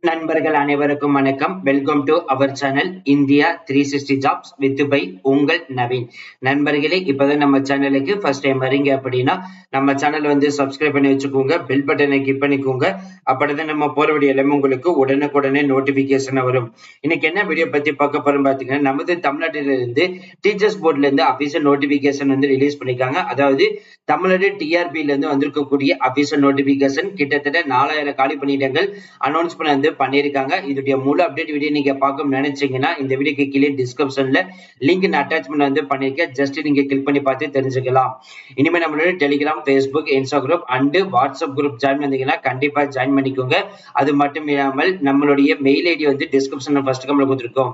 நண்பர்கள் அனைவருக்கும் வணக்கம். Welcome to our channel India 360 jobs with by உங்கள் நவீன். நண்பர்களே, இப்பதான் நம்ம சேனலுக்கு ஃபர்ஸ்ட் டைம் வரீங்க அப்படின்னா நம்ம சேனல் வந்து சப்ஸ்கிரைப் பண்ணி வச்சுக்கோங்க, பெல் பட்டனை கிளிக் பண்ணிக்கோங்க. அப்படிதான் நம்ம போற வீடியோ எல்லாமே உங்களுக்கு உடனுக்குடனே நோட்டிபிகேஷன் வரும். இன்னைக்கு என்ன வீடியோ பத்தி பார்க்க போறோம் பாத்தீங்கன்னா, நமது தமிழ்நாட்டில இருந்து டீச்சர்ஸ் போர்ட்ல இருந்து அபிஷியல் நோட்டிபிகேஷன் வந்து ரிலீஸ் பண்ணிருக்காங்க. அதாவது தமிழ்நாடு டிஆர்பில இருந்து வந்திருக்கக்கூடிய அபிஷியல் நோட்டிபிகேஷன் கிட்டத்தட்ட 4000 காலி பணியிடங்கள் அனௌன்ஸ்மெண்ட் வந்து பண்ணிருக்காங்க. இதோட முழு அப்டேட் வீடியோ நீங்க பார்க்க நினைச்சீங்கன்னா இந்த வீடியோக்கு கீழே டிஸ்கிரிப்ஷன்ல லிங்க் அட்டாச்மெண்ட் வந்து பண்ணிருக்கேன். ஜஸ்ட் நீங்க கிளிக் பண்ணி பார்த்து தெரிஞ்சுக்கலாம். இனிமே நம்மளோட Telegram, Facebook, Instagram and WhatsApp group join பண்ணீங்கன்னா கண்டிப்பா ஜாயின் பண்ணிக்கோங்க. அது மட்டும் இல்லாமல் நம்மளுடைய மெயில் ஐடி வந்து டிஸ்கிரிப்ஷன்ல ஃபர்ஸ்ட் கமெண்ட்ல கொடுத்திருக்கோம்.